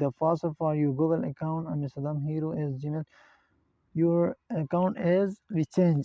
the password for your Google account Saddam Hero is Gmail, your account is we change۔